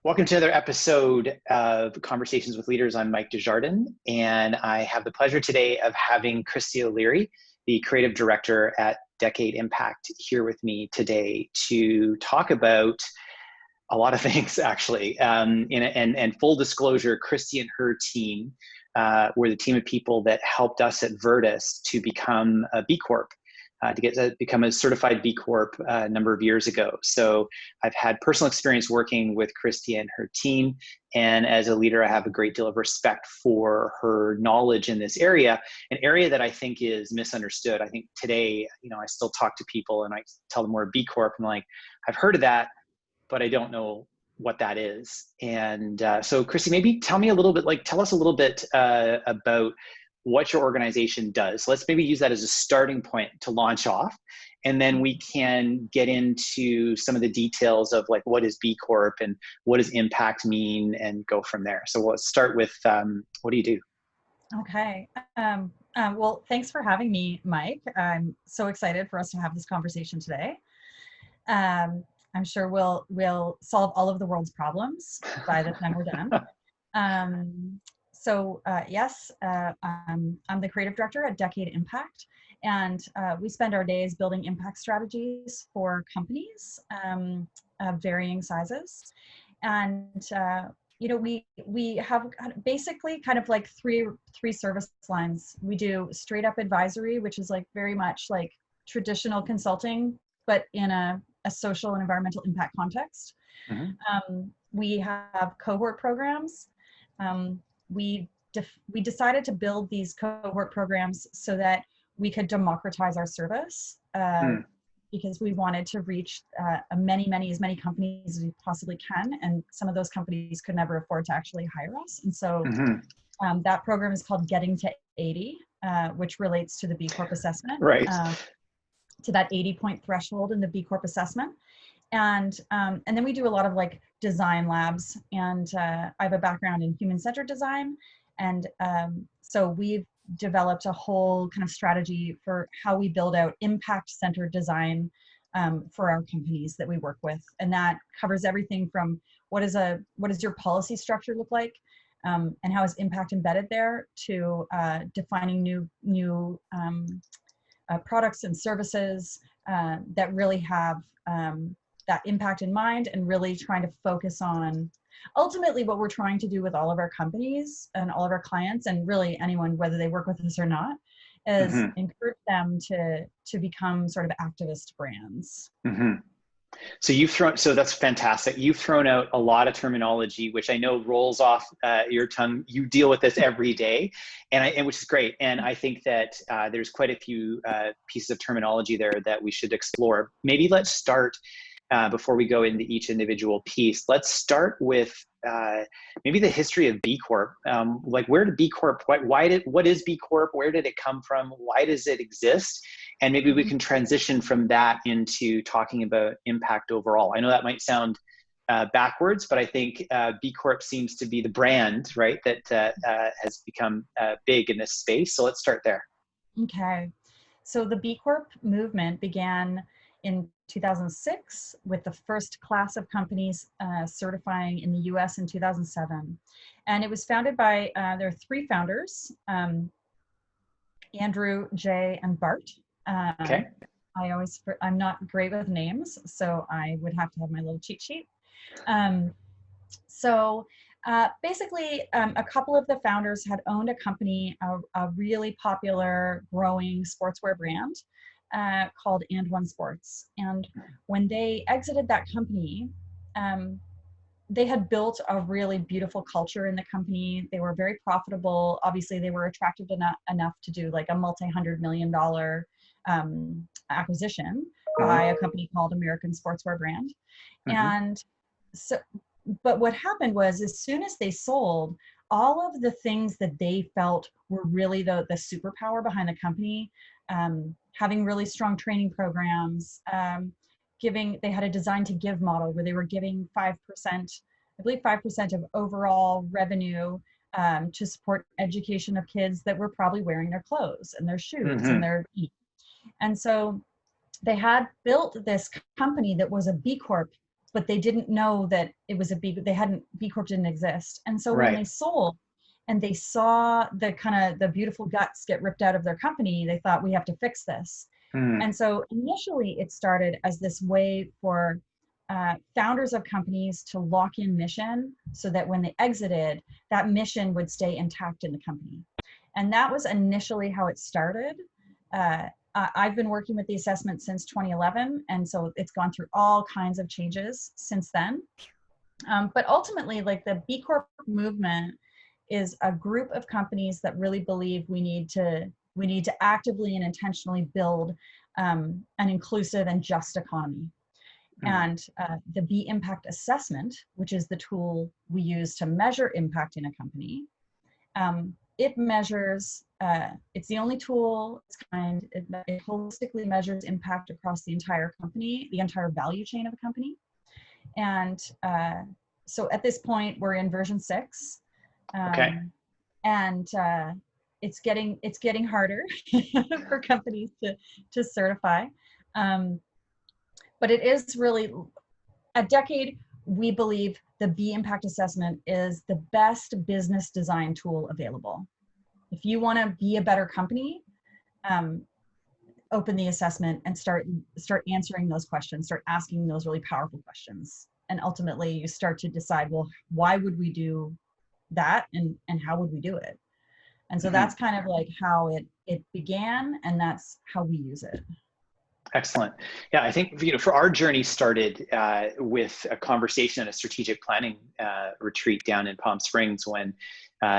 Welcome to another episode of Conversations with Leaders. I'm Mike Desjardins, and I have the pleasure today of having Kristy O'Leary, the creative director at Decade Impact, here with me today to talk about a lot of things, actually. And full disclosure, Kristy and her team were the team of people that helped us at Virtus to become a B Corp. To become a certified B Corp a number of years ago. So I've had personal experience working with Kristy and her team. And as a leader, I have a great deal of respect for her knowledge in this area, an area that I think is misunderstood. I think today, I still talk to people and I tell them we're a B Corp. And like, I've heard of that, but I don't know what that is. And so Kristy, maybe tell us a little bit about what your organization does. Let's maybe use that as a starting point to launch off. And then we can get into some of the details of like, what is B Corp and what does impact mean, and go from there. So let's start with, what do you do? Okay. Well, thanks for having me, Mike. I'm so excited for us to have this conversation today. I'm sure we'll solve all of the world's problems by the time we're done. Yes, I'm the creative director at Decade Impact, and we spend our days building impact strategies for companies of varying sizes. And we have basically kind of like three service lines. We do straight up advisory, which is like very much like traditional consulting, but in a social and environmental impact context. Mm-hmm. We have cohort programs. We decided to build these cohort programs so that we could democratize our service because we wanted to reach as many companies as we possibly can, and some of those companies could never afford to actually hire us. And so that program is called Getting to 80, which relates to the B Corp assessment, right? To that 80-point threshold in the B Corp assessment. And then we do a lot of like design labs, and I have a background in human-centered design. And so we've developed a whole kind of strategy for how we build out impact-centered design for our companies that we work with. And that covers everything from what does your policy structure look like, and how is impact embedded there, to defining new products and services that really have that impact in mind, and really trying to focus on ultimately what we're trying to do with all of our companies and all of our clients, and really anyone, whether they work with us or not, is encourage them to become sort of activist brands. So that's fantastic. You've thrown out a lot of terminology, which I know rolls off your tongue. You deal with this every day, and which is great. And I think that there's quite a few pieces of terminology there that we should explore. Maybe let's start before we go into each individual piece. Let's start with maybe the history of B Corp. Like, where did B Corp? What is B Corp? Where did it come from? Why does it exist? And maybe we can transition from that into talking about impact overall. I know that might sound backwards, but I think B Corp seems to be the brand, right, that has become big in this space. So let's start there. Okay. So the B Corp movement began in 2006 with the first class of companies certifying in the US in 2007. And it was founded by, there are three founders, Andrew, Jay, and Bart. Okay. I'm not great with names, so I would have to have my little cheat sheet. Basically, a couple of the founders had owned a company, a really popular, growing sportswear brand called And One Sports. And when they exited that company, they had built a really beautiful culture in the company. They were very profitable. Obviously, they were attractive enough to do like a multi-$100-million acquisition by a company called American Sportswear Brand. And so, but what happened was, as soon as they sold, all of the things that they felt were really the superpower behind the company, having really strong training programs, they had a design to give model where they were giving 5%, I believe 5% of overall revenue to support education of kids that were probably wearing their clothes and their shoes and their feet. And so they had built this company that was a B Corp but they didn't know that it was B Corp didn't exist. And so when Right. they sold and they saw the kind of the beautiful guts get ripped out of their company, they thought, we have to fix this. Mm. And so initially it started as this way for founders of companies to lock in mission so that when they exited, that mission would stay intact in the company. And that was initially how it started. I've been working with the assessment since 2011, and so it's gone through all kinds of changes since then. But ultimately, like, the B Corp movement is a group of companies that really believe we need to actively and intentionally build an inclusive and just economy. And the B Impact Assessment, which is the tool we use to measure impact in a company, it measures, it's the only tool its kind, it holistically measures impact across the entire company, the entire value chain of a company. And so at this point, we're in version 6. Okay. And it's getting harder for companies to certify. But it is really, at Decade, we believe the B Impact Assessment is the best business design tool available. If you want to be a better company, open the assessment and start answering those questions, start asking those really powerful questions. And ultimately you start to decide, well, why would we do that, and how would we do it? And so that's kind of like how it began, and that's how we use it. Excellent. Yeah, I think, for our journey started with a conversation at a strategic planning retreat down in Palm Springs when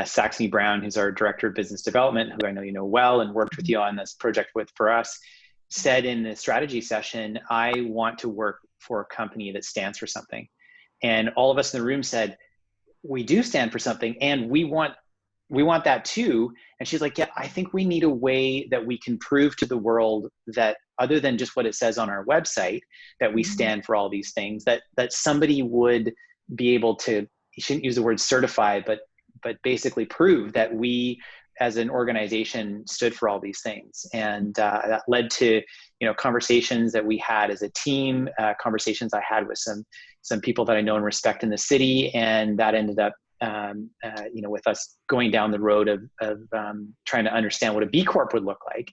Saxony Brown, who's our director of business development, who I know you know well and worked with you on this project for us, said in the strategy session, I want to work for a company that stands for something. And all of us in the room said, we do stand for something, and we want that too. And she's like, yeah, I think we need a way that we can prove to the world that, other than just what it says on our website, that we stand for all these things, that somebody would be able to, you shouldn't use the word certify, but basically prove that we as an organization stood for all these things. And that led to, conversations that we had as a team, conversations I had with some people that I know and respect in the city. And that ended up, with us going down the road of trying to understand what a B Corp would look like,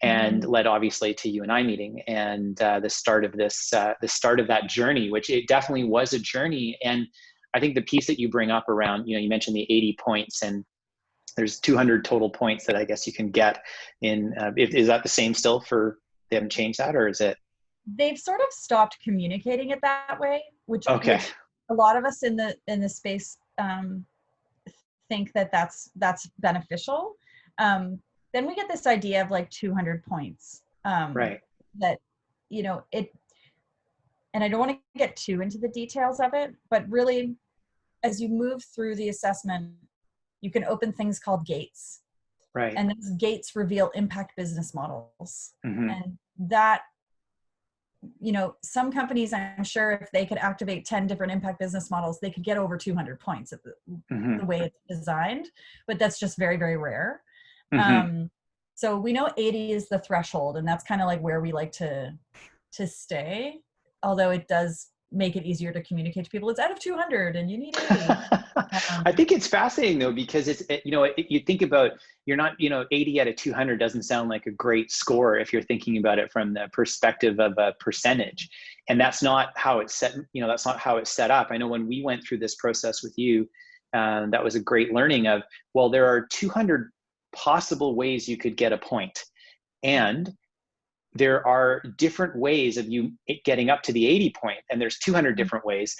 and led obviously to you and I meeting, and the start of that journey, which it definitely was a journey. And I think the piece that you bring up around, you mentioned the 80 points, and there's 200 total points that I guess you can get in. Is that the same still for? They haven't changed that, or is it? They've sort of stopped communicating it that way, which Okay. Which a lot of us in the space think that that's beneficial. Then we get this idea of like 200 points. Right. That, it, and I don't want to get too into the details of it, but really, as you move through the assessment, you can open things called gates. Right. And those gates reveal impact business models. And that, some companies, I'm sure, if they could activate 10 different impact business models, they could get over 200 points at the way it's designed, but that's just very, very rare. So we know 80 is the threshold, and that's kind of like where we like to stay, although it does make it easier to communicate to people. It's out of 200 and you need 80. I think it's fascinating though, because you think about, you're not, 80 out of 200 doesn't sound like a great score if you're thinking about it from the perspective of a percentage. And that's not how it's set, that's not how it's set up. I know when we went through this process with you, that was a great learning of, well, there are 200 possible ways you could get a point. And there are different ways of you getting up to the 80 point, and there's 200 different ways.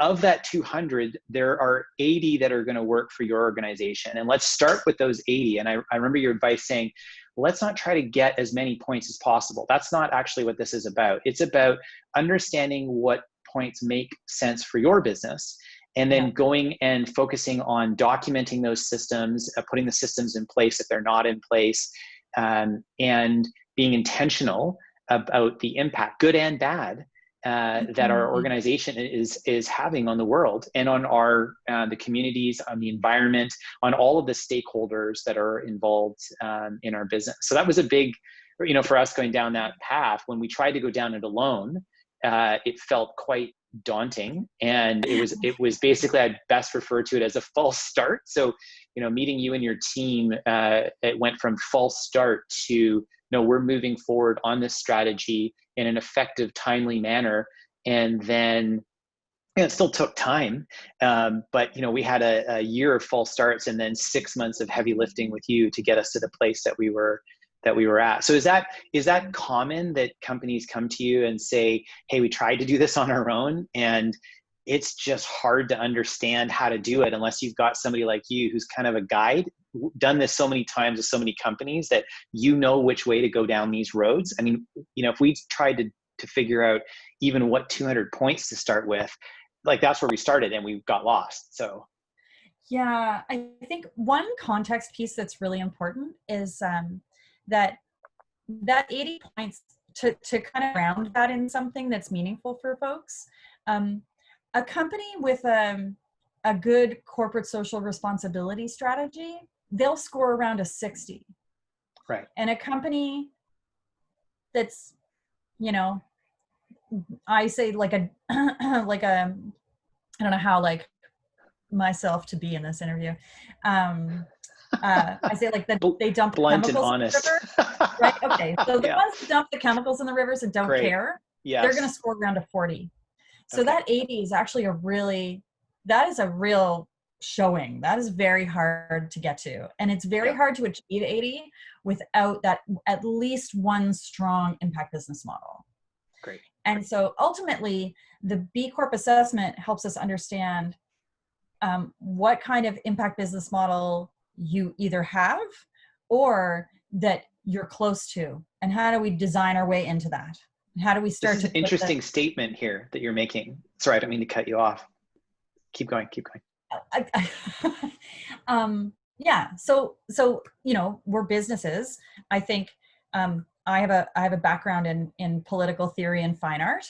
Of that 200, there are 80 that are going to work for your organization. And let's start with those 80. And I remember your advice saying, let's not try to get as many points as possible. That's not actually what this is about. It's about understanding what points make sense for your business, and then going and focusing on documenting those systems, putting the systems in place if they're not in place, and being intentional about the impact, good and bad, that our organization is having on the world and on the communities, on the environment, on all of the stakeholders that are involved in our business. So that was a big, for us going down that path. When we tried to go down it alone, it felt quite daunting, and it was basically, I'd best refer to it as a false start. So, meeting you and your team, it went from false start to, no, we're moving forward on this strategy in an effective, timely manner. And then it still took time, but we had a year of false starts and then 6 months of heavy lifting with you to get us to the place that we were at. So is that common, that companies come to you and say, hey, we tried to do this on our own and it's just hard to understand how to do it unless you've got somebody like you who's kind of a guide, done this so many times with so many companies that which way to go down these roads? I mean, if we tried to figure out even what 200 points to start with, like that's where we started and we got lost. So yeah, I think one context piece that's really important is that 80 points, to kind of ground that in something that's meaningful for folks. A company with a good corporate social responsibility strategy, they'll score around a 60. Right. And a company that's, I say like a like a, I don't know how like myself to be in this interview. I say like they dump blunt chemicals and honest. in the river, right? Okay, so the ones that dump the chemicals in the rivers and don't care, yes, they're going to score around a 40. So okay. That 80 is actually that is a real showing. That is very hard to get to. And it's very hard to achieve 80 without that at least one strong impact business model. Great. And so ultimately, the B Corp assessment helps us understand what kind of impact business model you either have or that you're close to, and how do we design our way into that? How do we start? This is an interesting statement here that you're making. Sorry, I don't mean to cut you off. Keep going. Yeah. So we're businesses. I think I have a background in political theory and fine art.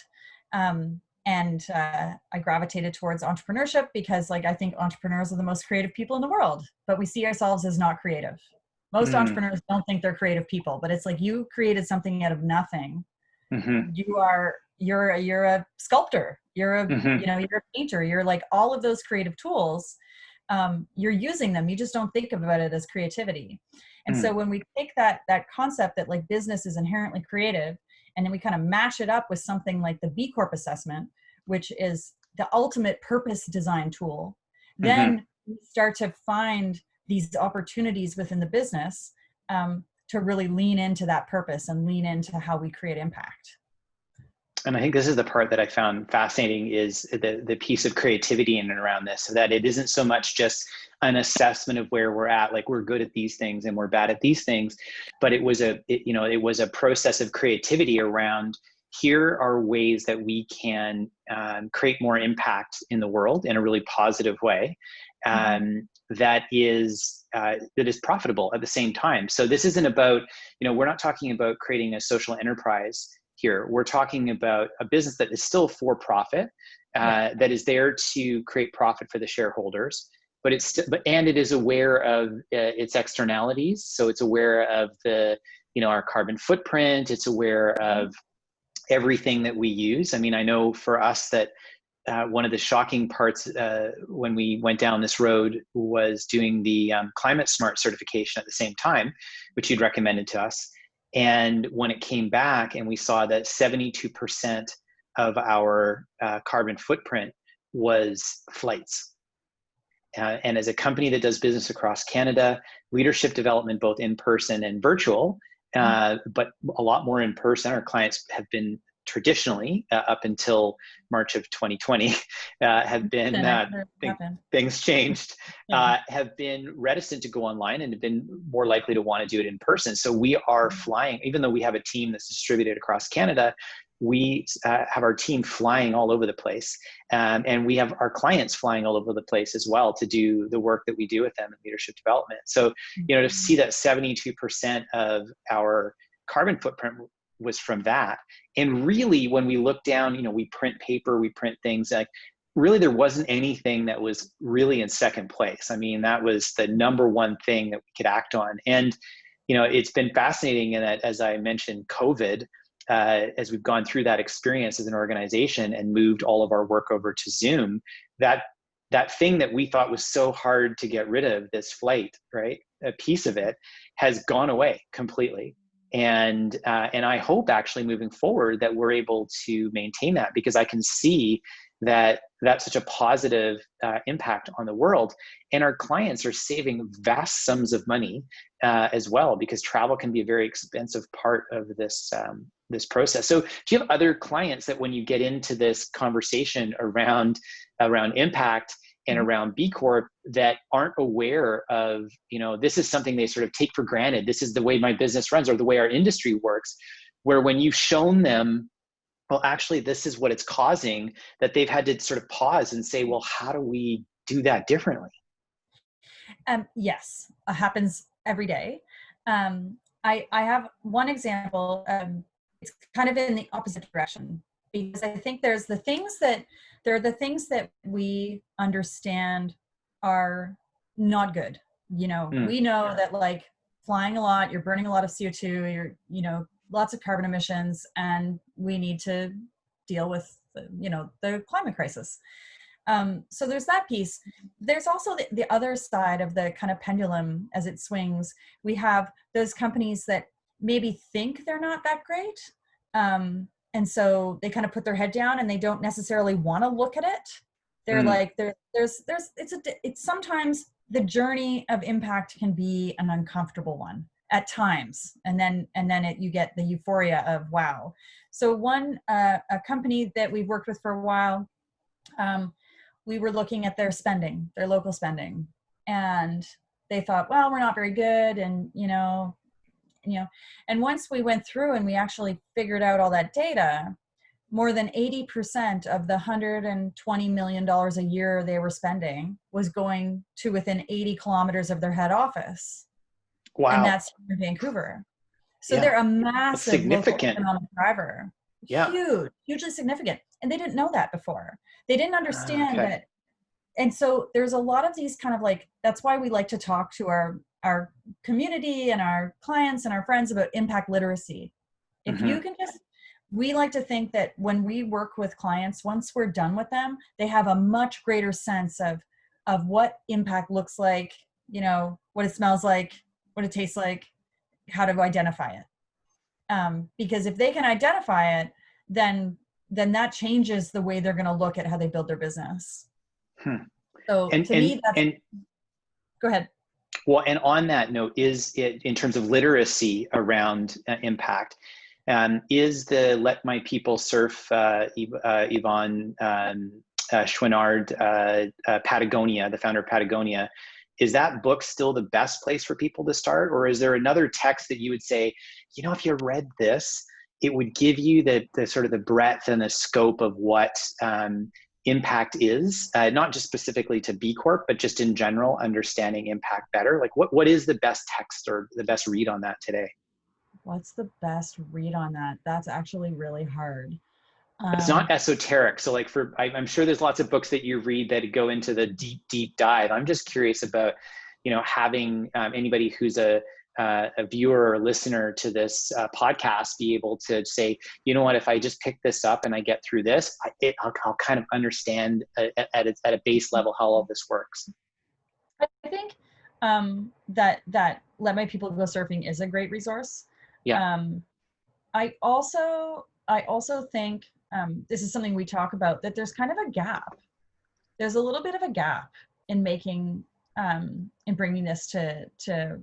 And I gravitated towards entrepreneurship because I think entrepreneurs are the most creative people in the world, but we see ourselves as not creative. Most entrepreneurs don't think they're creative people, but it's like you created something out of nothing. Mm-hmm. You're a sculptor, you're a you're a painter, you're like all of those creative tools. You're using them. You just don't think about it as creativity. And so when we take that concept that like business is inherently creative, and then we kind of mash it up with something like the B Corp assessment, which is the ultimate purpose design tool, then we start to find these opportunities within the business to really lean into that purpose and lean into how we create impact. And I think this is the part that I found fascinating, is the piece of creativity in and around this, so that it isn't so much just an assessment of where we're at, like we're good at these things and we're bad at these things, but it was a process of creativity around, here are ways that we can create more impact in the world in a really positive way, that is profitable at the same time. So this isn't about, we're not talking about creating a social enterprise here. We're talking about a business that is still for profit, that is there to create profit for the shareholders, but it is aware of its externalities. So it's aware of our carbon footprint. It's aware of everything that we use. I mean, I know for us that one of the shocking parts when we went down this road was doing the Climate Smart certification at the same time, which you'd recommended to us. And when it came back and we saw that 72% of our carbon footprint was flights. And as a company that does business across Canada, leadership development, both in person and virtual, but a lot more in person. Our clients have been traditionally, up until March of 2020, have been, things changed, have been reticent to go online and have been more likely to want to do it in person. So we are flying, even though we have a team that's distributed across Canada, we have our team flying all over the place. And we have our clients flying all over the place as well to do the work that we do with them in leadership development. So, to see that 72% of our carbon footprint was from that. And really, when we look down, we print paper, we print things, like really there wasn't anything that was really in second place. I mean, that was the number one thing that we could act on. And, it's been fascinating in that, as I mentioned, COVID as we've gone through that experience as an organization and moved all of our work over to Zoom, that thing that we thought was so hard to get rid of, this flight, right? A piece of it has gone away completely. And I hope actually moving forward that we're able to maintain that, because I can see that that's such a positive impact on the world. And our clients are saving vast sums of money as well, because travel can be a very expensive part of this this process. So do you have other clients that when you get into this conversation around impact and around B Corp that aren't aware of, this is something they sort of take for granted, this is the way my business runs or the way our industry works, where when you've shown them, well, actually, this is what it's causing, that they've had to sort of pause and say, well, how do we do that differently? Yes, it happens every day. I have one example. It's kind of in the opposite direction, because I think there are the things that we understand are not good. We know that like flying a lot, you're burning a lot of CO2, you're, lots of carbon emissions, and we need to deal with, the climate crisis. So there's that piece. There's also the other side of the kind of pendulum as it swings. We have those companies that maybe think they're not that great. And so they kind of put their head down and they don't necessarily want to look at it. They're like, it's sometimes the journey of impact can be an uncomfortable one at times. And then you get the euphoria of, wow. So a company that we've worked with for a while, we were looking at their spending, their local spending, and they thought, well, we're not very good. And, and once we went through and we actually figured out all that data, more than 80% of the $120 million a year they were spending was going to within 80 kilometers of their head office. Wow. And that's in Vancouver. So they're a massive local economic driver. Yeah. Huge, hugely significant. And they didn't know that before. They didn't understand that. And so there's a lot of these kind of like, that's why we like to talk to our community and our clients and our friends about impact literacy. If you can we like to think that when we work with clients, once we're done with them, they have a much greater sense of what impact looks like, what it smells like, what it tastes like, how to identify it. Because if they can identify it, then that changes the way they're going to look at how they build their business. So to me, go ahead. Well, and on that note, is it in terms of literacy around impact, is the Let My People Surf, Yvonne Chouinard, Patagonia, the founder of Patagonia, is that book still the best place for people to start? Or is there another text that you would say, if you read this, it would give you the sort of the breadth and the scope of what impact is, not just specifically to B Corp, but just in general, understanding impact better? Like what is the best text or the best read on that today? What's the best read on that? That's actually really hard. It's not esoteric. So like I'm sure there's lots of books that you read that go into the deep dive. I'm just curious about, having anybody who's a viewer or listener to this podcast be able to say, if I just pick this up and I get through this, I'll kind of understand at a base level how all of this works. I think that Let My People Go Surfing is a great resource. Yeah. I also think this is something we talk about, that there's kind of a gap. There's a little bit of a gap in making, in bringing this to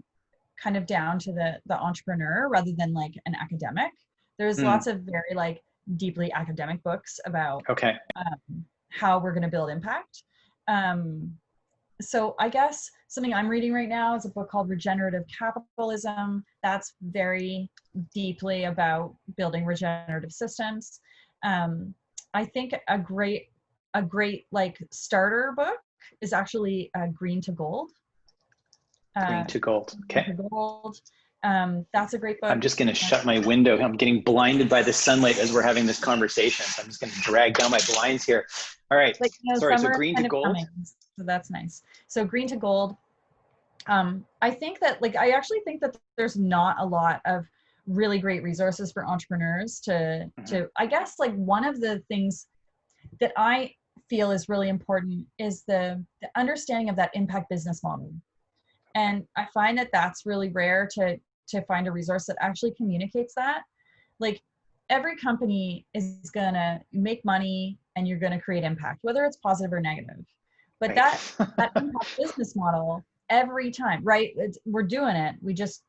kind of down to the entrepreneur rather than like an academic. There's lots of very like deeply academic books about how we're going to build impact. So I guess something I'm reading right now is a book called Regenerative Capitalism. That's very deeply about building regenerative systems. I think a great like starter book is actually Green to Gold. Green to Gold. Okay. Green to Gold. That's a great book. I'm just going to shut my window. I'm getting blinded by the sunlight as we're having this conversation. So I'm just going to drag down my blinds here. All right. Sorry. So Green to Gold. So that's nice. So Green to Gold. I think that I actually think that there's not a lot of really great resources for entrepreneurs to I guess like one of the things that I feel is really important is the understanding of that impact business model. And I find that that's really rare to find a resource that actually communicates that. Like every company is gonna make money and you're gonna create impact, whether it's positive or negative. But Right. that impact business model every time, right? We're doing it. We just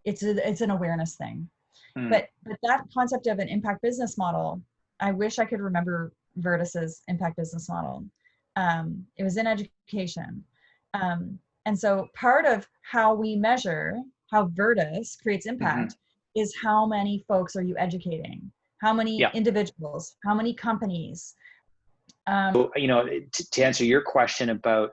it's an awareness thing. Mm. But that concept of an impact business model, I wish I could remember Virtus's impact business model. It was in education. And so part of how we measure how Virtus creates Mm-hmm. impact is how many folks are you educating? How many Yeah. individuals? How many companies? So, to answer your question about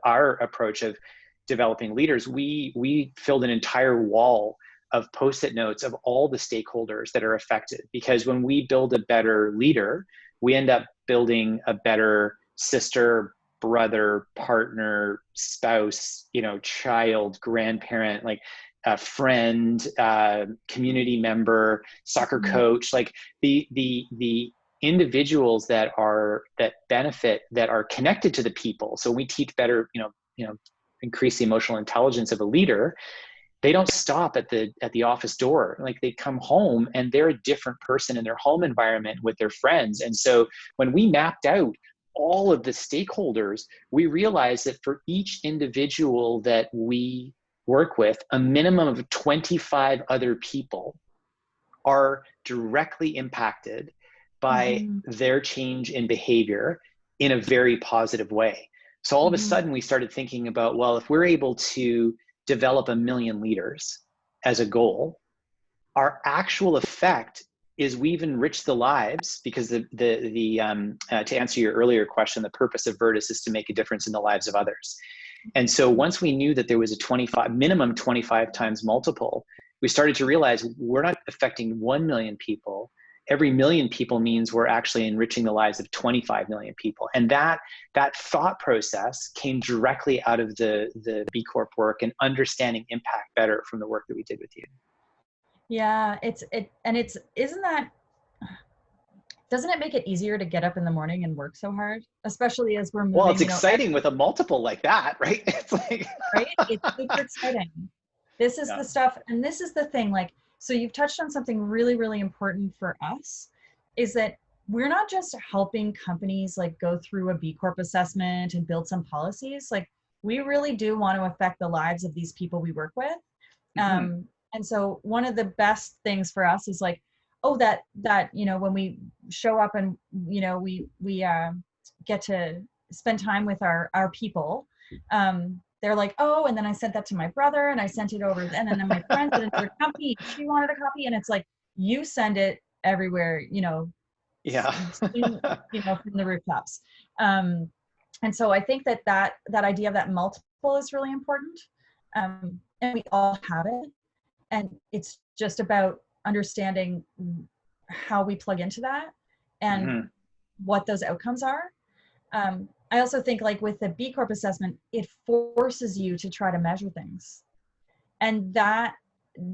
our approach of developing leaders, we filled an entire wall of post-it notes of all the stakeholders that are affected. Because when we build a better leader, we end up building a better sister, brother, partner, spouse, child, grandparent, like a friend, community member, soccer coach, like the individuals that benefit, that are connected to the people. So we teach better, increase the emotional intelligence of a leader. They don't stop at the office door. Like they come home and they're a different person in their home environment with their friends. And so when we mapped out all of the stakeholders, we realized that for each individual that we work with, a minimum of 25 other people are directly impacted by their change in behavior in a very positive way. So all of a sudden we started thinking about, well, if we're able to develop 1 million leaders as a goal, our actual effect is we've enriched the lives, because to answer your earlier question, the purpose of Virtus is to make a difference in the lives of others. And so once we knew that there was a minimum 25 times multiple, we started to realize we're not affecting 1 million people. Every 1 million people means we're actually enriching the lives of 25 million people. And that thought process came directly out of the B Corp work and understanding impact better from the work that we did with you. Yeah, doesn't it make it easier to get up in the morning and work so hard, especially as we're moving? Well, it's exciting with a multiple like that, right? It's like, right? It's super exciting. This is the stuff, and this is the thing, like, so you've touched on something really, really important for us, is that we're not just helping companies like go through a B Corp assessment and build some policies. Like, we really do want to affect the lives of these people we work with. And so one of the best things for us is like, that when we show up and we get to spend time with our people, they're like, oh, and then I sent that to my brother and I sent it over, and then my friend did another copy, she wanted a copy, and it's like, you send it everywhere, yeah, from the rooftops. And so I think that idea of that multiple is really important, and we all have it, and it's just about understanding how we plug into that and what those outcomes are. I also think, like with the B Corp assessment, it forces you to try to measure things, and that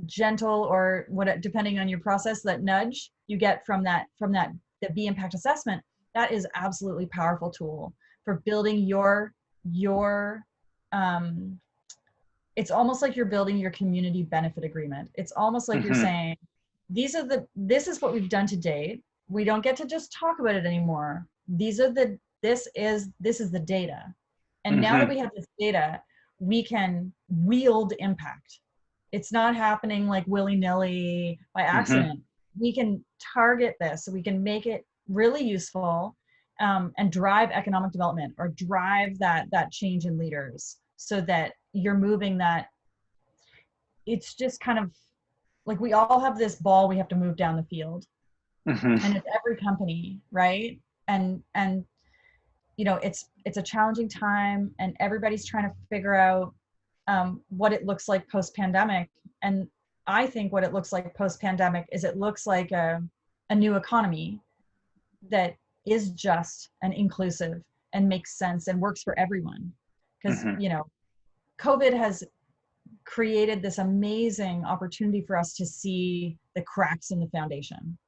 gentle, or what, depending on your process, that nudge you get from the B impact assessment, that is absolutely powerful tool for building your it's almost like you're building your community benefit agreement. It's almost like you're saying, this is what we've done to date. We don't get to just talk about it anymore. This is the data. And now that we have this data, we can wield impact. It's not happening like willy-nilly by accident. We can target this, so we can make it really useful, and drive economic development, or drive that change in leaders, so that you're moving that. It's just kind of like, we all have this ball we have to move down the field, and it's every company, right? And it's a challenging time, and everybody's trying to figure out what it looks like post-pandemic. And I think what it looks like post-pandemic is, it looks like a new economy that is just and inclusive and makes sense and works for everyone. Because COVID has created this amazing opportunity for us to see the cracks in the foundation.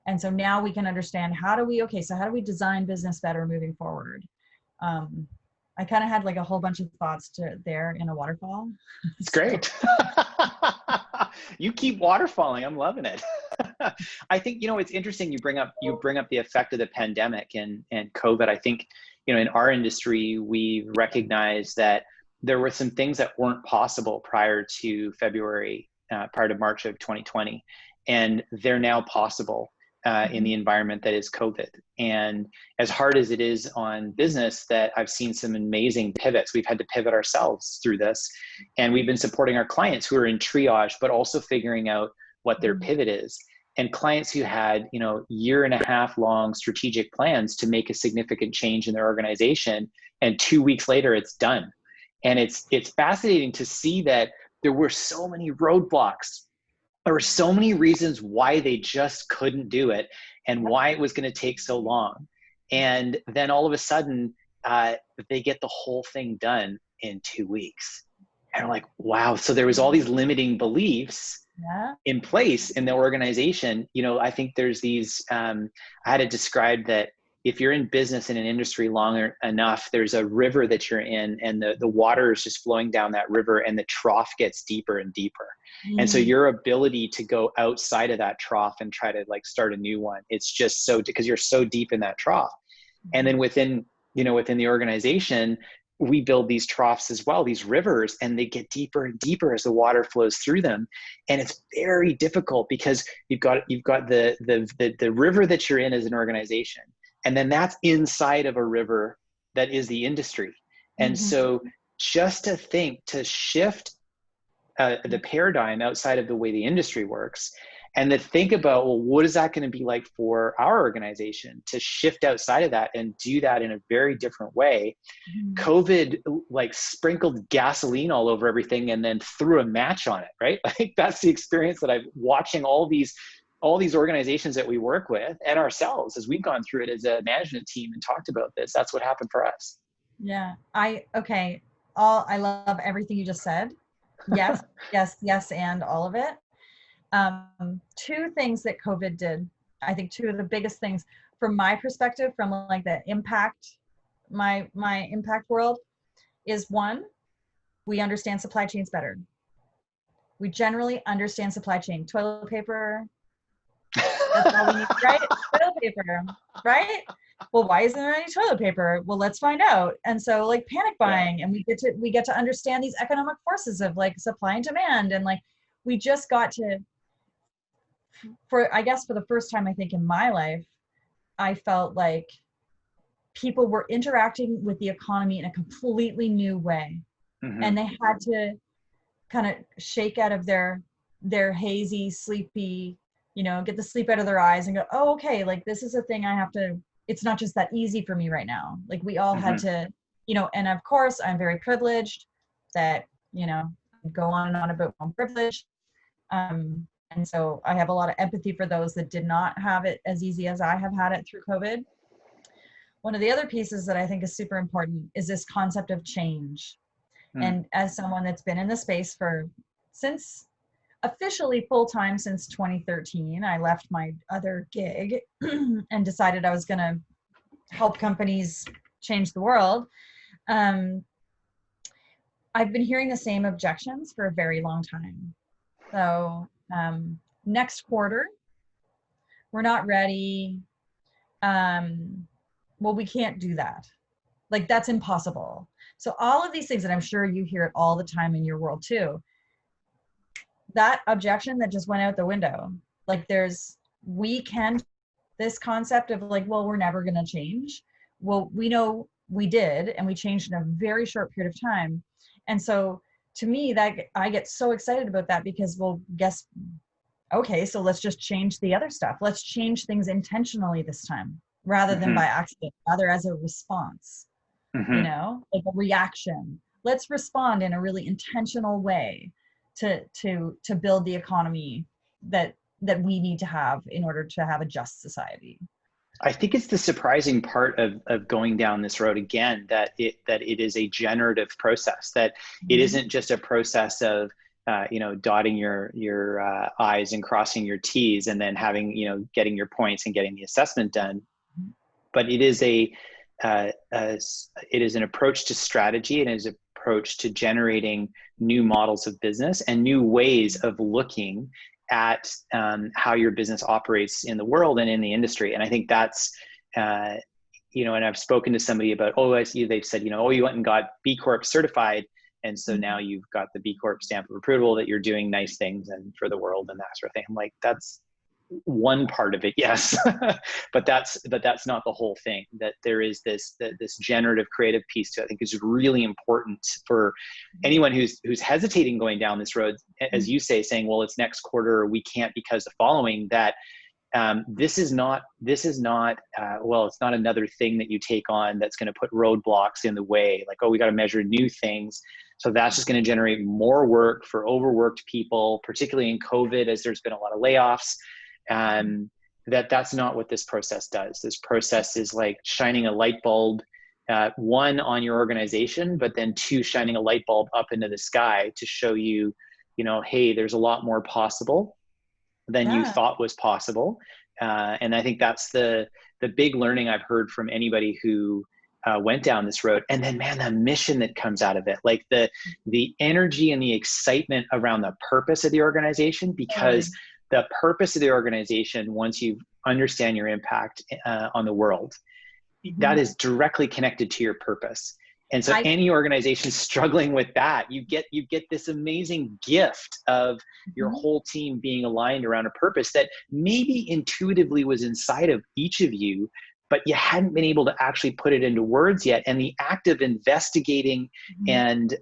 And so now we can understand how do we design business better moving forward? I kind of had like a whole bunch of thoughts there in a waterfall. It's great. You keep waterfalling. I'm loving it. I think, it's interesting you bring up the effect of the pandemic and COVID. I think, in our industry, we recognized that there were some things that weren't possible prior to March of 2020, and they're now possible in the environment that is COVID. And as hard as it is on business, that I've seen some amazing pivots. We've had to pivot ourselves through this, and we've been supporting our clients who are in triage, but also figuring out what their pivot is. And clients who had, year and a half long strategic plans to make a significant change in their organization, and 2 weeks later it's done. And it's fascinating to see that there were so many roadblocks. There were so many reasons why they just couldn't do it and why it was going to take so long. And then all of a sudden, they get the whole thing done in 2 weeks. And I'm like, wow. So there was all these limiting beliefs in place in the organization. I think there's these, I had it described that if you're in business in an industry long enough, there's a river that you're in, and the water is just flowing down that river, and the trough gets deeper and deeper. And so your ability to go outside of that trough and try to like start a new one, it's just because you're so deep in that trough. And then within the organization, we build these troughs as well, these rivers, and they get deeper and deeper as the water flows through them. And it's very difficult because you've got the river that you're in as an organization. And then that's inside of a river that is the industry. And so just to shift the paradigm outside of the way the industry works, and to think about, well, what is that going to be like for our organization to shift outside of that and do that in a very different way. COVID like sprinkled gasoline all over everything and then threw a match on it, right? Like that's the experience that I'm watching all these organizations that we work with and ourselves as we've gone through it as a management team and talked about this. That's what happened for us. Yeah. I love everything you just said. Yes, yes, and all of it. Two things that COVID did, I think two of the biggest things from my perspective, from like the impact, my impact world, is one, we understand supply chains better. We generally understand supply chain. Toilet paper, that's all we need, right? Toilet paper, right? Well, why isn't there any toilet paper? Well, let's find out. And so like panic buying, and we get to understand these economic forces of like supply and demand. And like, we just got to, for the first time, I think in my life, I felt like people were interacting with the economy in a completely new way. And they had to kind of shake out of their hazy, sleepy, get the sleep out of their eyes and go, oh, okay, like this is a thing I have to, it's not just that easy for me right now. Like we all had to, and of course I'm very privileged that, go on and on about my privilege. And so I have a lot of empathy for those that did not have it as easy as I have had it through COVID. One of the other pieces that I think is super important is this concept of change. And as someone that's been in the space since officially full-time since 2013, I left my other gig and decided I was going to help companies change the world. I've been hearing the same objections for a very long time. So next quarter, we're not ready. Well, we can't do that. Like that's impossible. So all of these things that I'm sure you hear it all the time in your world too, that objection that just went out the window. Like this concept of like, well, we're never going to change. Well, we know we did, and we changed in a very short period of time. And so to me, that I get so excited about that because, well, okay, so let's just change the other stuff. Let's change things intentionally this time rather than by accident, rather as a response, like a reaction. Let's respond in a really intentional way to build the economy that we need to have in order to have a just society. I think it's the surprising part of going down this road again, that it is a generative process, that it isn't just a process of dotting your I's and crossing your T's and then having, getting your points and getting the assessment done. But it is it is an approach to strategy, and it is an approach to generating new models of business and new ways of looking at how your business operates in the world and in the industry. And I think that's, and I've spoken to somebody about, I see they've said, you went and got B Corp certified. And so now you've got the B Corp stamp of approval that you're doing nice things and for the world and that sort of thing. I'm like, that's one part of it, yes, but that's not the whole thing. That there is this generative creative piece to, I think, is really important for anyone who's hesitating going down this road, as you say, saying, well, it's next quarter, or we can't because the following. That this is not it's not another thing that you take on that's going to put roadblocks in the way. Like, we got to measure new things. So that's just going to generate more work for overworked people, particularly in COVID, as there's been a lot of layoffs. That's not what this process does. This process is like shining a light bulb, one, on your organization, but then two, shining a light bulb up into the sky to show you, hey, there's a lot more possible than you thought was possible. And I think that's the big learning I've heard from anybody who went down this road. And then, man, the mission that comes out of it, like the energy and the excitement around the purpose of the organization, because the purpose of the organization, once you understand your impact on the world, that is directly connected to your purpose. And so any organization struggling with that, you get this amazing gift of your whole team being aligned around a purpose that maybe intuitively was inside of each of you, but you hadn't been able to actually put it into words yet. And the act of investigating and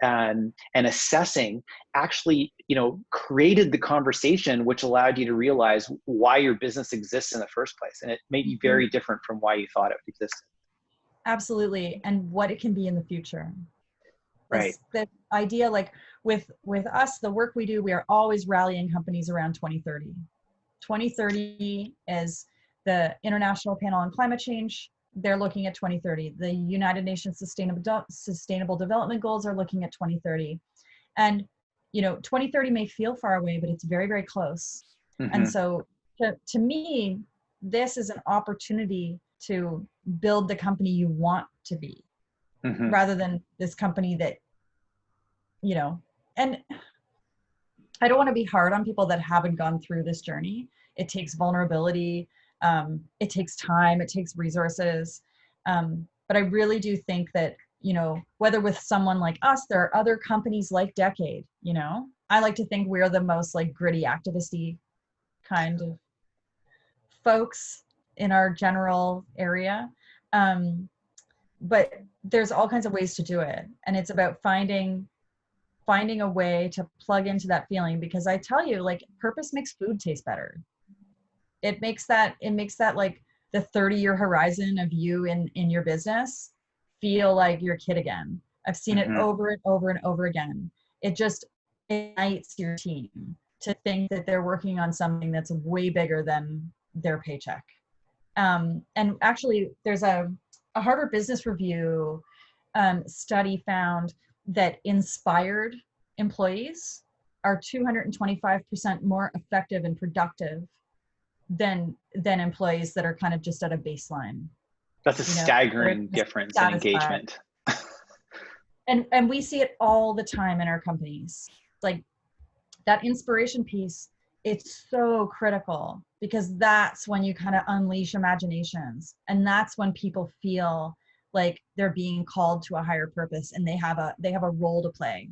assessing actually, created the conversation, which allowed you to realize why your business exists in the first place. And it may be very different from why you thought it existed. Absolutely. And what it can be in the future. Right. That idea, like with us, the work we do, we are always rallying companies around 2030. 2030 is the International Panel on Climate Change. They're looking at 2030. The United Nations Sustainable Development Goals are looking at 2030. And, 2030 may feel far away, but it's very, very close. And so to me, this is an opportunity to build the company you want to be, rather than this company that, and I don't want to be hard on people that haven't gone through this journey. It takes vulnerability. It takes time, it takes resources. But I really do think that, whether with someone like us, there are other companies like Decade, I like to think we're the most like gritty activisty kind of folks in our general area. But there's all kinds of ways to do it. And it's about finding a way to plug into that feeling, because I tell you, like, purpose makes food taste better. It makes that like the 30-year horizon of you in your business feel like you're a kid again. I've seen it over and over and over again. It just ignites your team to think that they're working on something that's way bigger than their paycheck. And actually, there's a Harvard Business Review study found that inspired employees are 225% more effective and productive than employees that are kind of just at a baseline. That's a staggering difference in engagement. And we see it all the time in our companies. Like that inspiration piece, it's so critical, because that's when you kind of unleash imaginations, and that's when people feel like they're being called to a higher purpose and they have a role to play.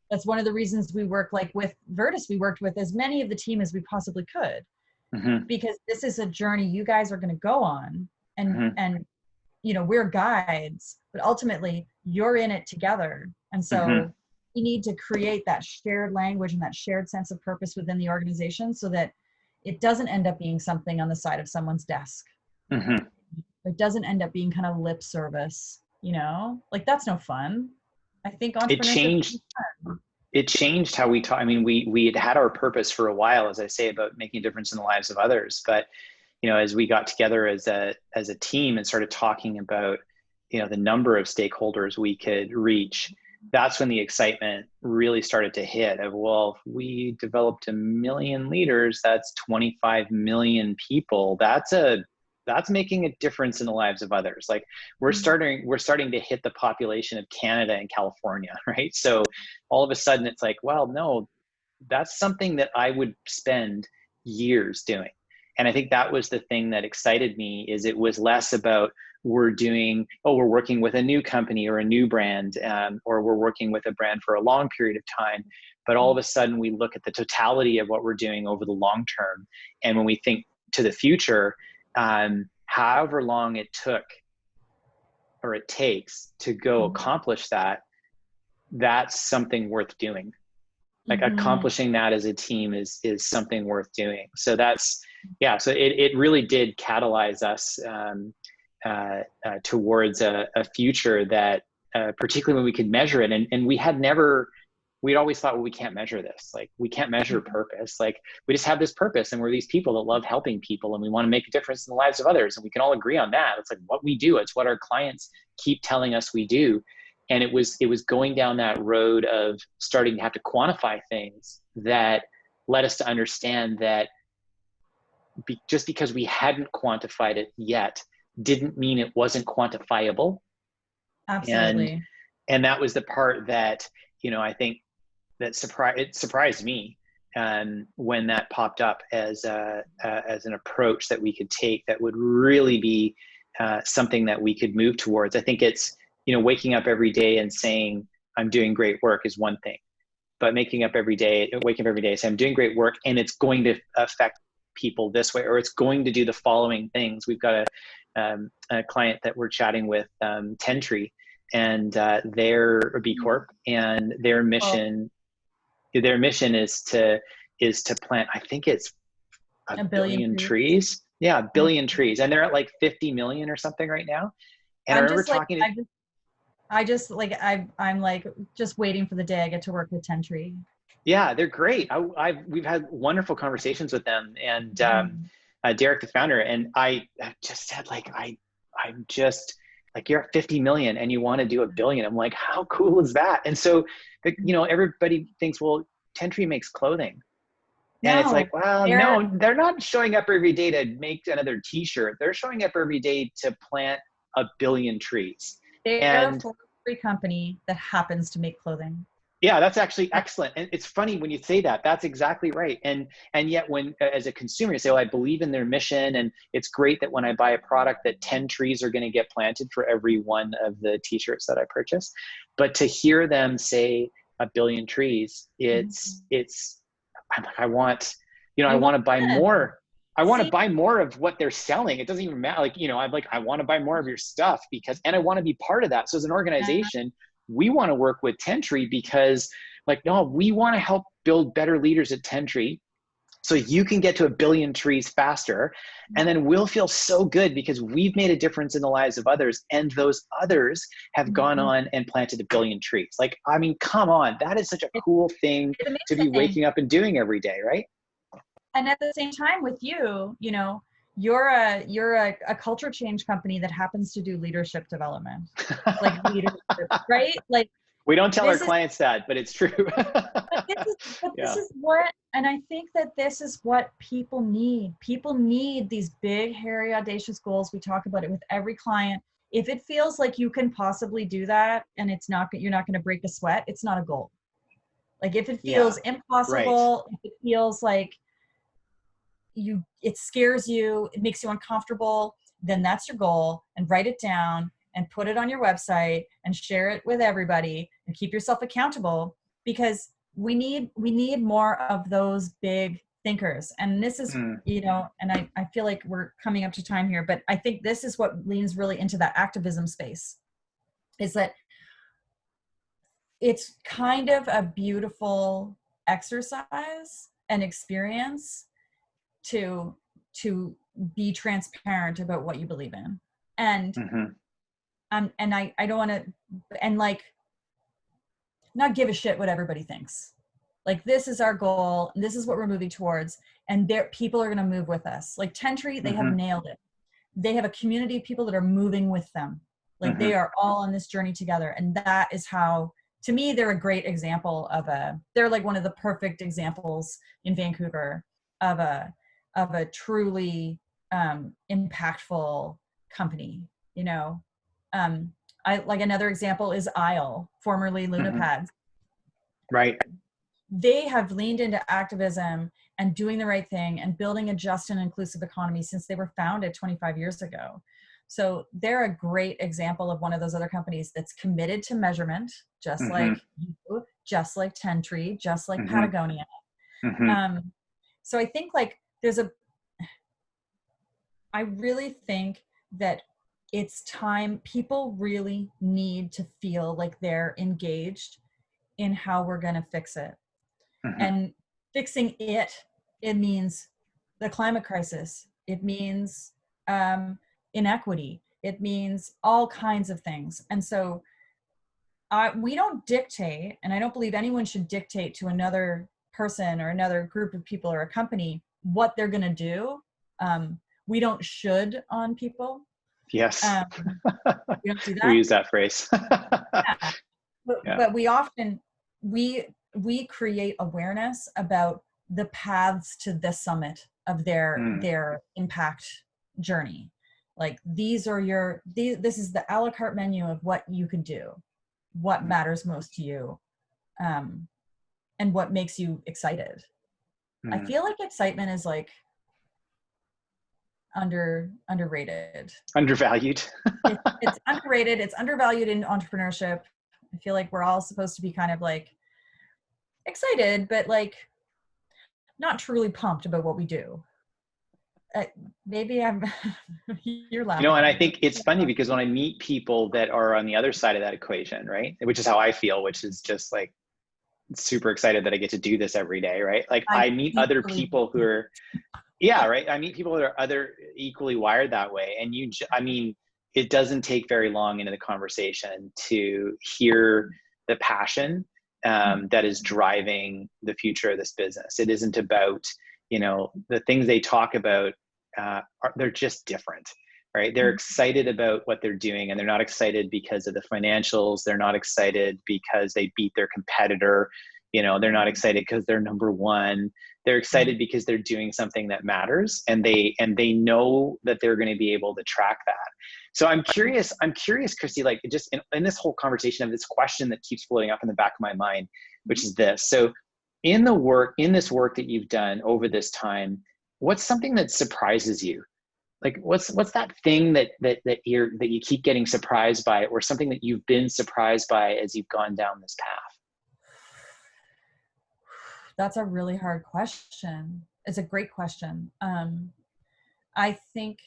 That's one of the reasons we work, like with Virtus, we worked with as many of the team as we possibly could, because this is a journey you guys are going to go on, and we're guides, but ultimately you're in it together. And so we need to create that shared language and that shared sense of purpose within the organization, so that it doesn't end up being something on the side of someone's desk. It doesn't end up being kind of lip service, like that's no fun. I think it changed how we talk. I mean, we had our purpose for a while, as I say, about making a difference in the lives of others, but as we got together as a team and started talking about, the number of stakeholders we could reach, that's when the excitement really started to hit of, well, if we developed 1 million leaders, that's 25 million people. That's making a difference in the lives of others. Like we're starting to hit the population of Canada and California, right? So all of a sudden it's like, well, no, that's something that I would spend years doing. And I think that was the thing that excited me, is it was less about we're working with a new company or a new brand, or we're working with a brand for a long period of time. But all of a sudden we look at the totality of what we're doing over the long term. And when we think to the future, however long it took or it takes to go accomplish that, that's something worth doing. Like accomplishing that as a team is something worth doing. So so it really did catalyze us towards a future that, particularly when we could measure it. And we'd always thought, well, we can't measure this. Like we can't measure purpose. Like we just have this purpose and we're these people that love helping people and we want to make a difference in the lives of others. And we can all agree on that. It's like what we do. It's what our clients keep telling us we do. And it was going down that road of starting to have to quantify things that led us to understand that just because we hadn't quantified it yet didn't mean it wasn't quantifiable. Absolutely. And that was the part that, I think that surprised me when that popped up as an approach that we could take that would really be something that we could move towards. I think it's, waking up every day and saying, I'm doing great work is one thing, but waking up every day saying, I'm doing great work and it's going to affect people this way, or it's going to do the following things. We've got a client that we're chatting with, Tentree, and they're a B Corp, and their mission is to plant, I think it's a billion trees. Yeah, a billion trees. And they're at like 50 million or something right now. And I remember talking to, I'm like just waiting for the day I get to work with Tentree. Yeah, they're great. We've had wonderful conversations with them, and Derek, the founder, and I just said, like, I'm just like, you're at 50 million and you want to do 1 billion. I'm like, how cool is that? And so, everybody thinks, well, Tentree makes clothing. And it's like, well, no, they're not showing up every day to make another t-shirt. They're showing up every day to plant 1 billion trees. They're a forestry company that happens to make clothing. Yeah, that's actually excellent. And it's funny when you say that, that's exactly right. And yet when, as a consumer, you say, well, I believe in their mission. And it's great that when I buy a product that 10 trees are going to get planted for every one of the t-shirts that I purchase. But to hear them say 1 billion trees, I'm like, I want to buy more. I want to buy more of what they're selling. It doesn't even matter. Like, I want to buy more of your stuff and I want to be part of that. So as an organization, we want to work with Tentree because we want to help build better leaders at Tentree so you can get to 1 billion trees faster. And then we'll feel so good because we've made a difference in the lives of others. And those others have gone on and planted 1 billion trees. Like, I mean, come on, that is such a cool thing to be waking up and doing every day, right? And at the same time with you're a culture change company that happens to do leadership development, like leadership, right? Like we don't tell our clients that, but it's true. This is what, and I think that this is what people need. People need these big, hairy, audacious goals. We talk about it with every client. If it feels like you can possibly do that and you're not going to break a sweat, it's not a goal. Like if it feels impossible, if it feels like it scares you, it makes you uncomfortable, then that's your goal, and write it down and put it on your website and share it with everybody and keep yourself accountable, because we need more of those big thinkers. And this is, and I feel like we're coming up to time here, but I think this is what leans really into that activism space, is that it's kind of a beautiful exercise and experience to be transparent about what you believe in. And and I don't want to, and like, not give a shit what everybody thinks. Like, this is our goal, and this is what we're moving towards. and people are going to move with us. Like Tentry, they have nailed it. They have a community of people that are moving with them. Like they are all on this journey together. And that is how, to me, they're a great example of they're like one of the perfect examples in Vancouver of a truly impactful company, you know. I like, another example is Isle, formerly LunaPads. Right. They have leaned into activism and doing the right thing and building a just and inclusive economy since they were founded 25 years ago. So they're a great example of one of those other companies that's committed to measurement, just like you, just like Tentry, just like Patagonia. So I think like I really think that it's time, people really need to feel like they're engaged in how we're going to fix it. And fixing it means the climate crisis. It means inequity. It means all kinds of things. And so we don't dictate, and I don't believe anyone should dictate to another person or another group of people or a company what they're going to do. We don't should on people. Yes. We don't do that. We use that phrase. But we often, we create awareness about the paths to the summit of their impact journey. Like this is the a la carte menu of what you could do, what matters most to you, and what makes you excited. I feel like excitement is like underrated. Undervalued. It's underrated. It's undervalued in entrepreneurship. I feel like we're all supposed to be kind of like excited, but like not truly pumped about what we do. Maybe I'm, you're laughing. You know, and I think it's funny because when I meet people that are on the other side of that equation, right, which is how I feel, which is just like super excited that I get to do this every day, right? Like I meet other people who are, right. I meet people that are other equally wired that way. And I mean, it doesn't take very long into the conversation to hear the passion that is driving the future of this business. It isn't about, you know, the things they talk about, they're just different, right? They're excited about what they're doing, and they're not excited because of the financials. They're not excited because they beat their competitor. You know, they're not excited because they're number one. They're excited because they're doing something that matters, and they know that they're going to be able to track that. So I'm curious, Kristy, like just in this whole conversation of this question that keeps floating up in the back of my mind, which is this. So in this work that you've done over this time, what's something that surprises you? Like what's that thing that you keep getting surprised by, or something that you've been surprised by as you've gone down this path? That's a really hard question. It's a great question. I think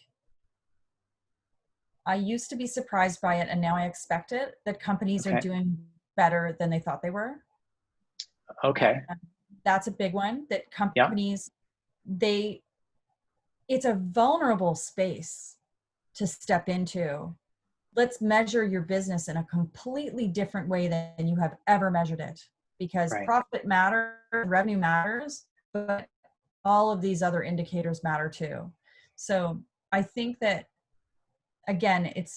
I used to be surprised by it, and now I expect it, that companies are doing better than they thought they were. Okay. That's a big one, that companies, it's a vulnerable space to step into. Let's measure your business in a completely different way than you have ever measured it, because profit matters, revenue matters, but all of these other indicators matter too. So I think that, again, it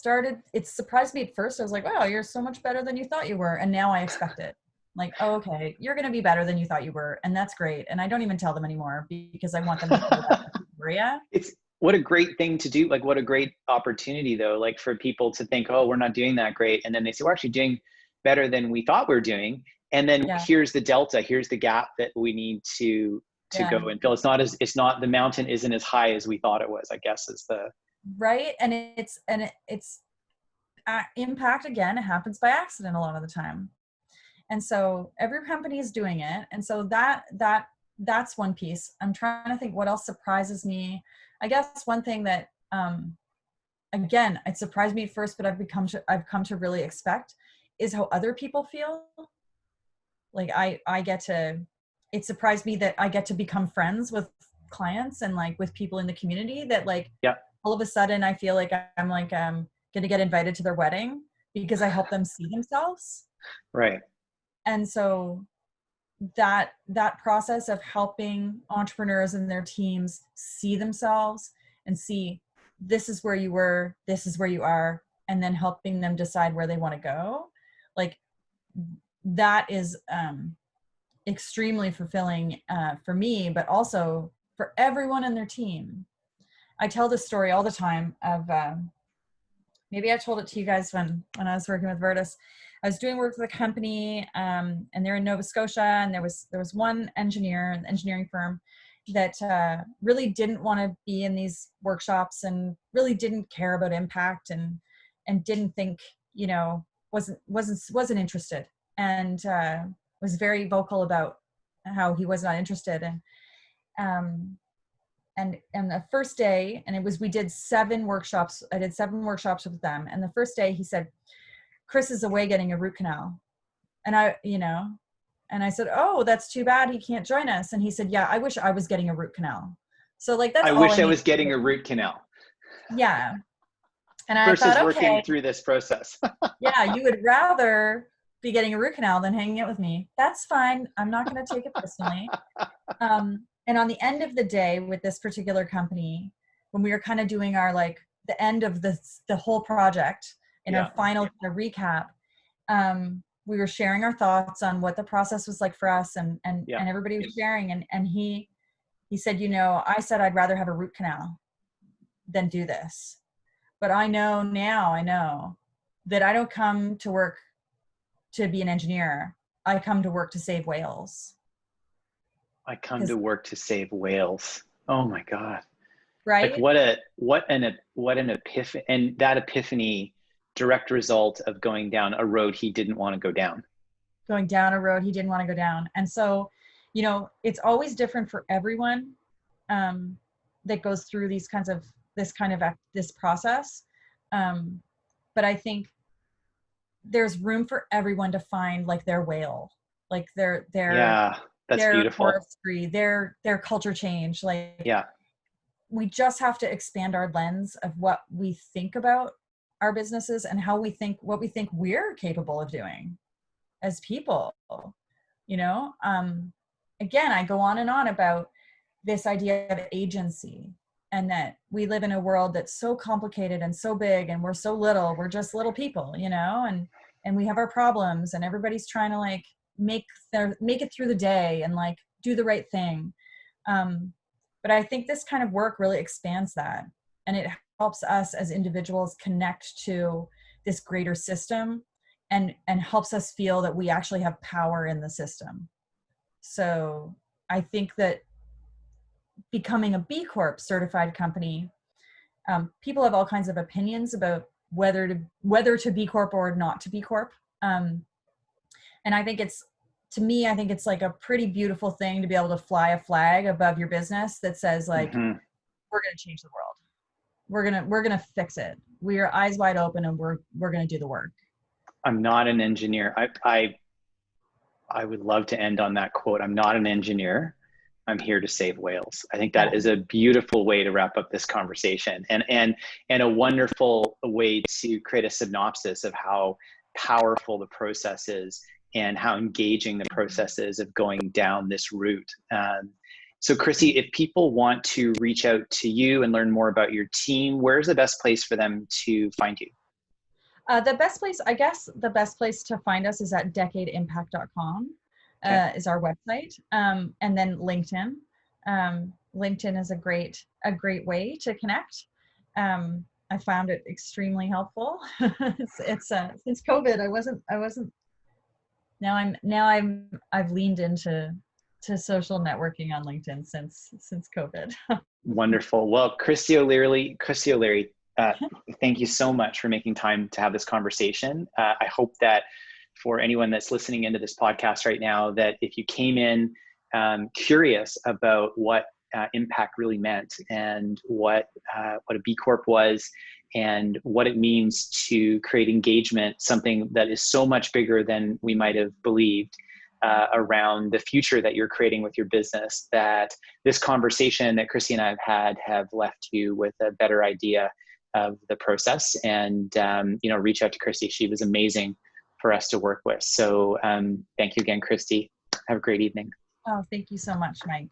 surprised me at first. I was like, wow, you're so much better than you thought you were. And now I expect it. Like, oh, okay, you're going to be better than you thought you were. And that's great. And I don't even tell them anymore because I want them to feel that. Yeah. It's what a great thing to do. Like what a great opportunity though, like for people to think, oh, we're not doing that great. And then they say, we're actually doing better than we thought we were doing. And then here's the delta, here's the gap that we need to go and fill. The mountain isn't as high as we thought it was, I guess is the. Right. And it's impact, again, it happens by accident a lot of the time. And so every company is doing it. And so that's one piece. I'm trying to think what else surprises me. I guess one thing that, again, it surprised me at first, but I've come to really expect is how other people feel. Like it surprised me that I get to become friends with clients and like with people in the community that like, all of a sudden I feel like I'm like, going to get invited to their wedding because I help them see themselves. Right. And so that process of helping entrepreneurs and their teams see themselves and see this is where you were, this is where you are, and then helping them decide where they want to go, like that is extremely fulfilling for me, but also for everyone in their team. I tell this story all the time of maybe I told it to you guys when I was working with Virtus. I was doing work with a company, and they're in Nova Scotia, and there was one engineer, an engineering firm, that really didn't want to be in these workshops and really didn't care about impact and didn't think, you know, wasn't interested, and was very vocal about how he was not interested. And the first day, and we did 7 workshops. I did 7 workshops with them. And the first day he said, Chris is away getting a root canal. And I said, oh, that's too bad. He can't join us. And he said, yeah, I wish I was getting a root canal. So like, that's I all wish I I was getting a root canal. Yeah. And I versus thought, working okay, through this process. yeah, you would rather be getting a root canal than hanging out with me. That's fine. I'm not going to take it personally. And on the end of the day with this particular company, when we were kind of doing our, like, the end of the whole project and our final kind of recap, we were sharing our thoughts on what the process was like for us, and everybody was sharing. And he said, you know, I said I'd rather have a root canal than do this. But I know that I don't come to work to be an engineer. I come to work to save whales. I come to work to save whales. Oh my God. Right? Like what an epiphany, and that epiphany, direct result of going down a road he didn't want to go down. Going down a road he didn't want to go down. And so, you know, it's always different for everyone that goes through this process. But I think there's room for everyone to find like their whale, like their that's beautiful. forestry, their culture change. Like, we just have to expand our lens of what we think about our businesses and what we think we're capable of doing as people. You know, again, I go on and on about this idea of agency, and that we live in a world that's so complicated and so big, and we're so little. We're just little people, you know, and we have our problems, and everybody's trying to like make it through the day and like do the right thing. But I think this kind of work really expands that, and it helps us as individuals connect to this greater system, and helps us feel that we actually have power in the system. So I think that becoming a B Corp certified company, people have all kinds of opinions about whether to B Corp or not to B Corp. And I think it's like a pretty beautiful thing to be able to fly a flag above your business that says like, we're going to change the world. We're going to fix it. We are eyes wide open, and we're going to do the work. I'm not an engineer. I would love to end on that quote. I'm not an engineer. I'm here to save whales. I think that is a beautiful way to wrap up this conversation, and a wonderful way to create a synopsis of how powerful the process is and how engaging the process is of going down this route. So Kristy, if people want to reach out to you and learn more about your team, where's the best place for them to find you? The best place to find us is at decadeimpact.com. Is our website, and then LinkedIn. LinkedIn is a great way to connect. I found it extremely helpful. It's since COVID, I wasn't. I've leaned into social networking on LinkedIn since COVID. Wonderful. Well, Kristy O'Leary, thank you so much for making time to have this conversation. I hope that for anyone that's listening into this podcast right now, that if you came in curious about what impact really meant, and what a B Corp was, and what it means to create engagement, something that is so much bigger than we might have believed, around the future that you're creating with your business, that this conversation that Kristy and I have left you with a better idea of the process. And reach out to Kristy. She was amazing for us to work with. So thank you again, Kristy. Have a great evening. Oh, thank you so much, Mike.